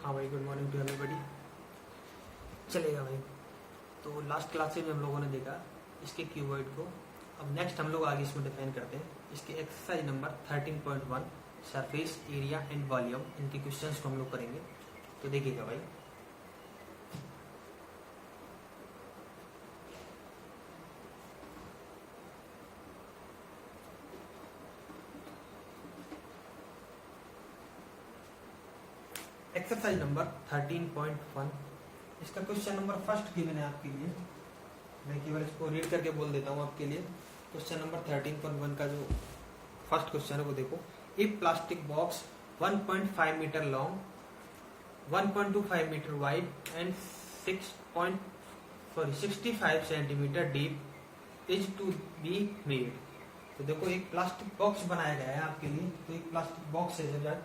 हाँ भाई, good morning to everybody. चलेगा भाई। तो लास्ट क्लास में हम लोगों ने देखा इसके क्यूबॉइड को। अब नेक्स्ट हम लोग आगे इसमें डिफाइन करते हैं इसके exercise number 13.1 surface area and volume. इनके क्वेश्चंस को हम लोग करेंगे, तो देखिएगा भाई। एक्सरसाइज नंबर 13.1 इसका क्वेश्चन नंबर फर्स्ट गिवन है आपके लिए। मैं केवल इसको रीड करके बोल देता हूँ आपके लिए। क्वेश्चन नंबर 13.1 का जो फर्स्ट क्वेश्चन है वो देखो। If plastic box 1.5 metre long, 1.25 metre wide and 65 centimetre deep is to be made. तो देखो एक प्लास्टिक बॉक्स बनाया गया है आपके लिए। तो एक प्लास्टिक बॉक्स है, जब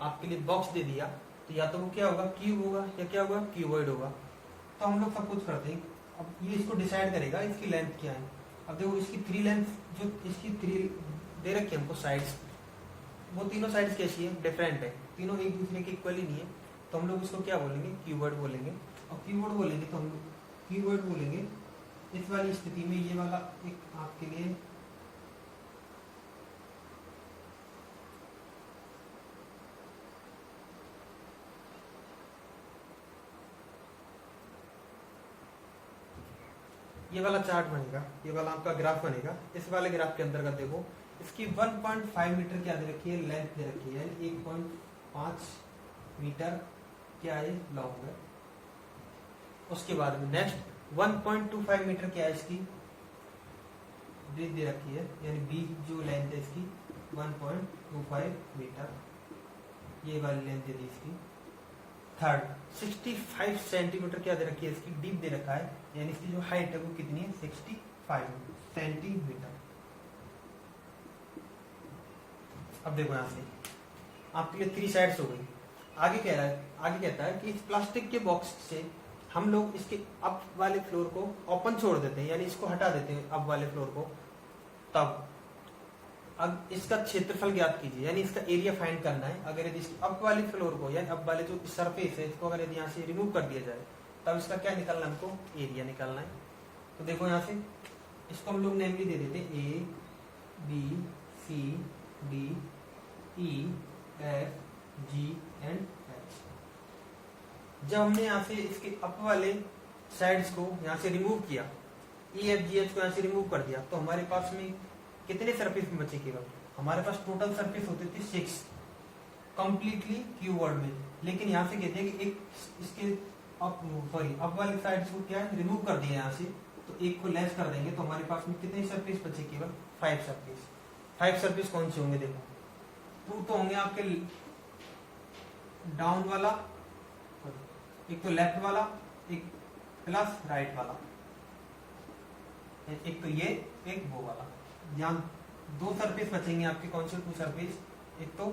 आपके लिए बॉक्स दे दिया तो या तो वो क्या होगा, क्यूब होगा, या क्या होगा, क्यूबॉइड होगा। तो हम लोग सपोज करते हैं, अब ये इसको डिसाइड करेगा इसकी लेंथ क्या है। अब देखो इसकी थ्री लेंथ, जो इसकी थ्री दे रखी है हमको साइड्स, वो तीनों साइड्स कैसी है, डिफरेंट है, तीनों एक दूसरे के इक्वली नहीं है। तो हम लोग इसको क्या बोलेंगे, क्यूबॉइड बोलेंगे। और क्यूबॉइड बोलेंगे तो हम लोग क्यूबॉइड बोलेंगे इस वाली स्थिति में। ये वाला एक आपके लिए ये वाला चार्ट बनेगा, ये वाला आपका ग्राफ बनेगा। इस वाले ग्राफ के अंतर्गत देखो इसकी 1.5 मीटर क्या दे रखी है, लेंथ दे रखी है, 1.5 मीटर क्या है, लॉन्ग है। उसके बाद में नेक्स्ट 1.25 मीटर क्या है, इसकी ब्रीथ दे रखी है, यानी बी जो लेंथ है इसकी 1.25 मीटर, ये वाली लेंथ दे दी इसकी। थर्ड 65 सेंटीमीटर क्या दे रखी है, इसकी डीप दे रखा है, यानी इसकी जो हाइट है वो कितनी है, 65 सेंटीमीटर। अब देखो यहां से आपके लिए थ्री साइड्स हो गई। आगे कह रहा है, आगे कहता है कि इस प्लास्टिक के बॉक्स से हम लोग इसके अप वाले फ्लोर को ओपन छोड़ देते हैं, यानी इसको हटा देते हैं अप वाले फ्लोर को। तब अब इसका क्षेत्रफल ज्ञात कीजिए, यानी इसका एरिया फाइंड करना है। अगर यदि इसकी अप वाली फ्लोर को, यानी अप वाले जो सरफेस है, इसको अगर यदि यहाँ से रिमूव कर दिया जाए तब इसका क्या निकालना है, हमको एरिया निकालना है। तो देखो यहाँ से इसको हम लोग नेमली दे देते हैं A B C D E F G and H. जब हमने यहाँ से इसके अप वाले साइड्स को यहाँ से रिमूव किया, ई एफ जी एच को यहाँ से रिमूव कर दिया, तो हमारे पास में कितने सरफेस में बचे केवल, हमारे पास टोटल सरफेस होते थे 6 कंप्लीटली क्यूबॉइड में। लेकिन यहाँ से कहते हैं कि एक इसके अप वाली साइड को क्या है, रिमूव कर दिया यहाँ से, तो एक को लेस कर देंगे तो हमारे पास में कितने सरफेस बचे, केवल 5 सरफेस। 5 सरफेस कौन से होंगे, देखो 2 तो होंगे आपके डाउन वाला, एक तो लेफ्ट वाला, एक प्लस राइट वाला, एक तो ये, एक वो वाला। यहाँ 2 सरफेस बचेंगे आपके, कौन से 2 सरफेस, एक तो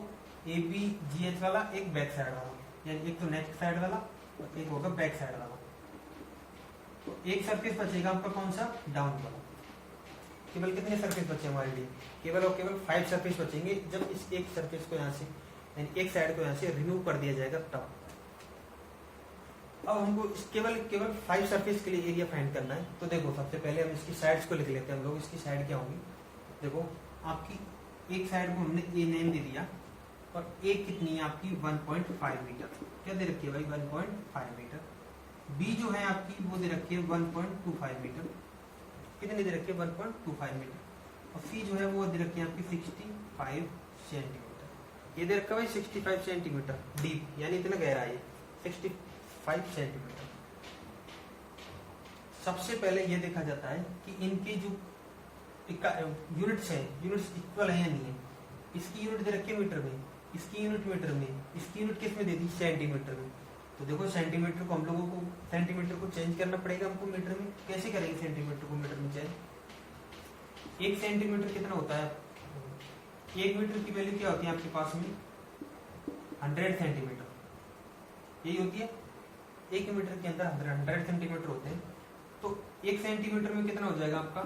ए बी जी एच वाला, एक बैक साइड वाला, यानी एक तो नेक साइड वाला और एक होगा बैक साइड वाला। तो एक सरफेस बचेगा आपका कौन सा, डाउन वाला। केवल कितने सरफेस बचे हमारे लिए, केवल और केवल 5 सरफेस बचेंगे जब इस एक सरफेस को यहाँ से, यानी एक साइड को यहाँ से रिमूव कर दिया जाएगा तब। अब हमको केवल 5 सरफेस के लिए एरिया फाइंड करना है। तो देखो सबसे पहले हम इसकी साइड्स को लिख लेते हैं हम लोग। इसकी साइड क्या होगी, देखो आपकी एक साइड को हमने ए नेम दे दिया और एक कितनी है आपकी 1.5 मीटर, क्या दे रखी है भाई, 1.5 मीटर। बी जो है आपकी वो दे रखी है 1.25 मीटर, कितनी दे रखी है, 1.25 मीटर। और सी जो है वो दे रखी है आपकी 65 सेंटीमीटर। ये दे रखा है भाई 65 सेंटीमीटर डीप, यानी इतना गहरा है 65 सेंटीमीटर। सबसे पहले ये देखा जाता है कि इनके जो यूनिट्स हैं, यूनिट्स इक्वल है या नहीं है। इसकी यूनिट दे रखी है मीटर में, इसकी यूनिट मीटर में, इसकी यूनिट किस में दे दी, सेंटीमीटर में। तो देखो सेंटीमीटर को हम लोगों को, सेंटीमीटर को चेंज करना पड़ेगा हमको मीटर में। कैसे करेंगे सेंटीमीटर को मीटर में चेंज, 1 सेंटीमीटर कितना होता है, 1 मीटर की वैल्यू क्या होती है आपके पास में, 100 सेंटीमीटर, यही होती है। 1 मीटर के अंदर 100 सेंटीमीटर होते हैं। तो 1 सेंटीमीटर में कितना हो जाएगा आपका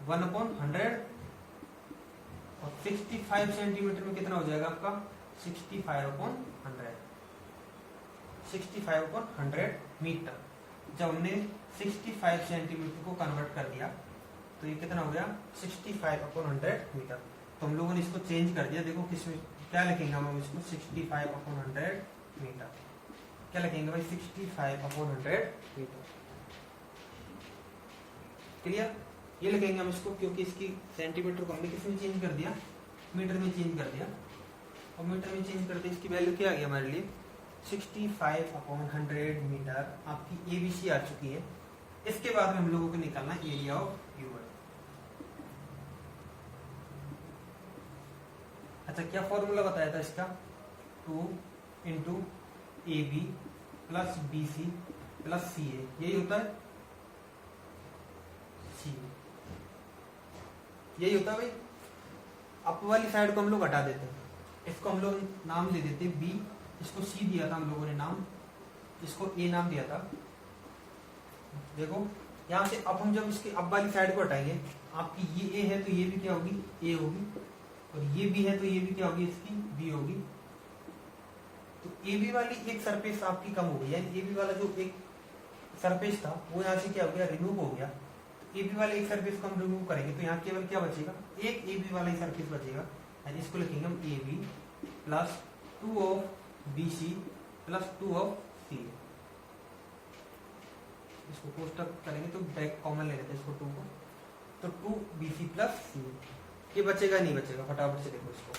1/100, और 65 सेंटीमीटर में कितना हो जाएगा आपका 65/100। 65/100 मीटर। जब हमने 65 सेंटीमीटर को कन्वर्ट कर दिया तो ये कितना हो गया 65/100 मीटर। तो हम लोगों ने इसको चेंज कर दिया। देखो किसमें क्या लिखेंगे हम इसको 65/100 मीटर। क्या लिखेंगे भाई 65/100 मीटर। क्लियर? ये लिखेंगे हम इसको क्योंकि इसकी सेंटीमीटर को हमने किसमें चेंज कर दिया, मीटर में चेंज कर दिया। और मीटर में चेंज करते इसकी वैल्यू क्या आ गई हमारे लिए 65/100 मीटर। आपकी एबीसी आ चुकी है। इसके बाद में हम लोगों को निकालना एरिया ऑफ यूनिट। अच्छा क्या फॉर्मूला बताया था इसका 2 into A B plus B C plus C A, यही होता है सी, यही होता है भाई। अप वाली साइड को हम लोग हटा देते हैं, इसको हम लोग नाम दे देते हैं बी, इसको सी दिया था हम लोगों ने नाम, इसको ए नाम दिया था। देखो यहाँ से अब हम जब इसकी अब वाली साइड को हटाएंगे, आपकी ये ए है तो ये भी क्या होगी ए होगी, और ये भी है तो ये भी क्या होगी इसकी बी होगी। तो ए बी वाली एक सरफेस आपकी कम हो गई, यानी ए बी वाला जो एक सरफेस था वो यहाँ से क्या हो गया रिमूव हो गया। ए बी वाले एक सरफेस को हम रिमूव करेंगे तो यहाँ केवल क्या बचेगा एक ए बी वाला ही सरफेस बचेगा, यानी इसको लिखेंगे हम A B plus 2 of B C plus 2 of C. इसको कोष्टक करेंगे तो बैक कॉमन ले लेते हैं इसको 2 को, तो 2 बी सी प्लस सी। ये बचेगा नहीं बचेगा, फटाफट से देखो इसको।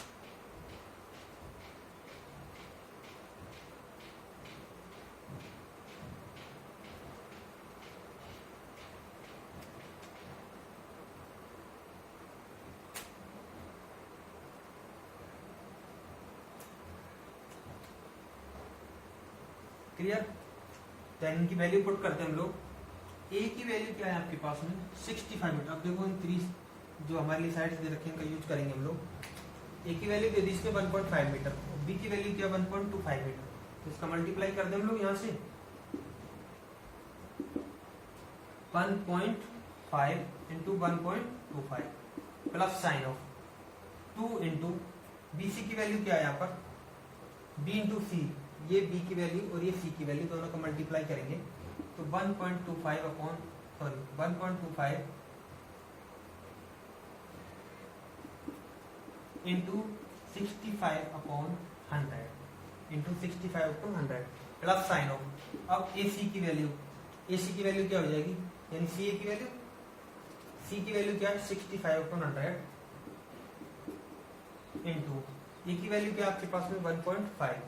क्लियर? tan की वैल्यू पुट करते हैं हम लोग। a की वैल्यू क्या है आपके पास में 65 मीटर। अब देखो इन 3 जो हमारे लिए साइड दे रखे हैं उनका यूज करेंगे हम लोग। a की वैल्यू दे दी इसमें 1.5 मीटर, b की वैल्यू क्या 1.25 मीटर, तो इसका मल्टीप्लाई कर दें हम लोग यहाँ से 1.5 into 1.25 plus sign of 2 into bc की वैल्यू क्या है यहाँ पर b इंटू सी, ये b की वैल्यू और ये c की वैल्यू दोनों को मल्टीप्लाई करेंगे तो 1.25 upon 1.25 into 65 upon 100 into 65 upon 100 plus sign of. अब AC की वैल्यू क्या हो जाएगी, यानी CA की वैल्यू क्या है 65 अपॉन 100 इंटू A की वैल्यू क्या आपके पास में 1.5।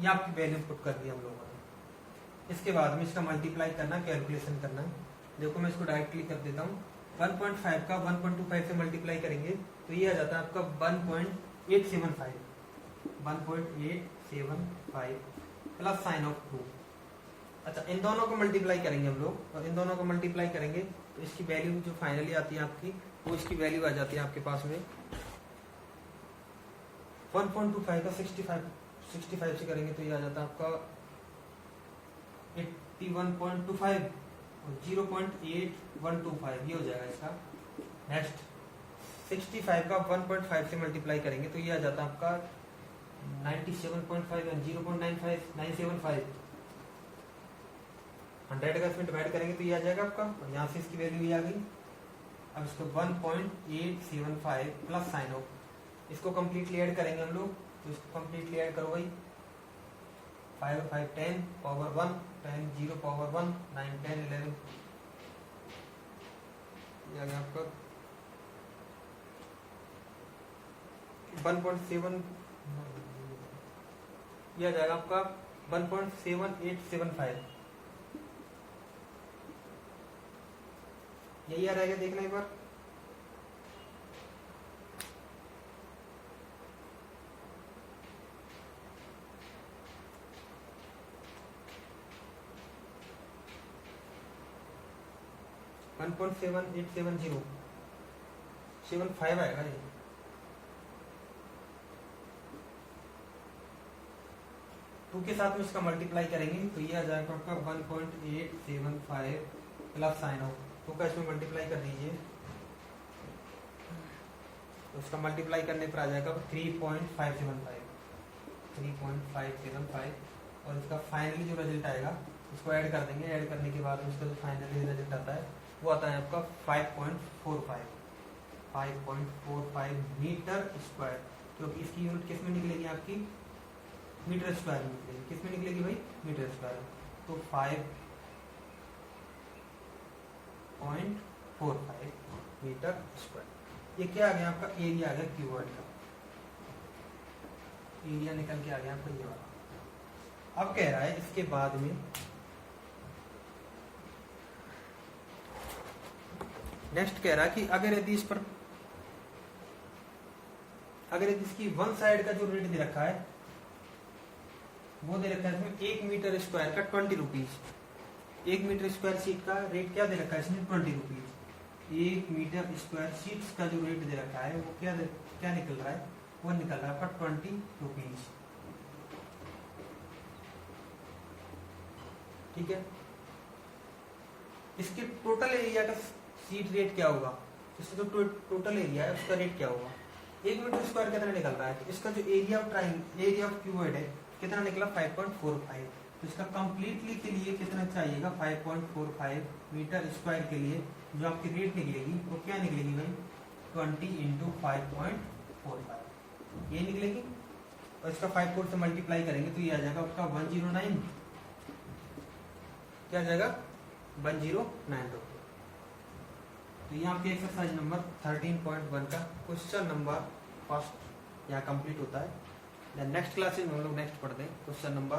ये आपकी वैल्यू पुट कर दी हम लोगों ने। इसके बाद में इसका मल्टीप्लाई करना, कैलकुलेशन करना है। देखो मैं इसको डायरेक्टली कर देता हूँ। 1.5 का 1.25 से मल्टीप्लाई करेंगे तो ये आ जाता है आपका 1.875 प्लस साइन ऑफ 2। अच्छा इन दोनों को मल्टीप्लाई करेंगे हम लोग, और इन दोनों को मल्टीप्लाई करेंगे तो इसकी वैल्यू जो फाइनली आती है आपकी, वो इसकी वैल्यू आ जाती है आपके पास में 1.25 का 65 से करेंगे तो ये आ जाता है आपका 81.25 और 0.8125, ये हो जाएगा इसका। नेक्स्ट 65 का 1.5 से मल्टीप्लाई करेंगे तो ये आ जाता है आपका 97.5 और 0.975। 100 का इसमें डिवाइड करेंगे तो ये आ जाएगा आपका, और यहाँ से इसकी वैल्यू ये आ गई। अब इसको 1.875 प्लस साइन ऑफ, इसको कम्प्लीटली ऐड करेंगे हम लोग, तो इसको कम्प्लीटली ऐड करो भाई 5 और 5 10 पावर 1 10 0 पावर 1 9 10 11, ये आ गया आपका 1.7, ये आ जाएगा आपका 1.7875। यही आ रहेगा, देखना एक बार। वन 1.7870 75 आएगा ये। टू के साथ में इसका मल्टीप्लाई करेंगे तो ये आ जाएगा आपका 1.875 प्लस साइन ऑफ 2 का इसमें मल्टीप्लाई कर दीजिए तो उसका मल्टीप्लाई करने पर आ जाएगा 3.575 और इसका फाइनली जो रिजल्ट आएगा इसको ऐड कर देंगे। ऐड करने के बाद उसका जो फाइनली रिजल्ट आता है वो आता है आपका 5.45 मीटर स्क्वायर, क्योंकि इसकी यूनिट किस में निकलेगी आपकी मीटर स्क्वायर में निकलेगी। किस में निकलेगी भाई मीटर स्क्वायर। तो 5.45 मीटर स्क्वायर। ये क्या आ गया आपका एरिया आ गया क्यूबॉइड का। एरिया निकल के आ गया आपका ये वाला। अब कह रहा है इसके बाद में नेक्स्ट कह रहा है कि अगर यदि इस पर अगर यदि इसकी वन साइड का जो रेट दे रखा है वो दे रखा है इसमें 1 मीटर स्क्वायर का 20 रुपीज। 1 मीटर स्क्वायर शीट का रेट क्या दे रखा है इसमें 20 रुपीज। 1 मीटर स्क्वायर शीट्स का जो रेट दे रखा है वो क्या निकल रहा है वो निकल रहा है आपका 20 रुपीज। ठीक है। इसके टोटल एरिया का शीट रेट क्या होगा, इसका जो टोटल एरिया है उसका रेट क्या होगा। 1 मीटर स्क्वायर कितना निकल रहा है, तो इसका जो एरिया ऑफ क्यूबॉइड है कितना निकला 5.45। तो इसका कंप्लीटली के लिए कितना चाहिएगा 5.45 मीटर स्क्वायर के लिए जो आपकी रेट निकलेगी वो क्या निकलेगी भाई 20 × 5.45 ये निकलेगी। और इसका 5 से मल्टीप्लाई करेंगे तो ये आ जाएगा आपका 109। क्या आ जाएगा 109 रुपये। तो यहाँ पे एक्सरसाइज नंबर 13.1 का क्वेश्चन नंबर फर्स्ट यहाँ कंप्लीट होता है। नेक्स्ट क्लासेज में हम लोग नेक्स्ट पढ़ते हैं क्वेश्चन नंबर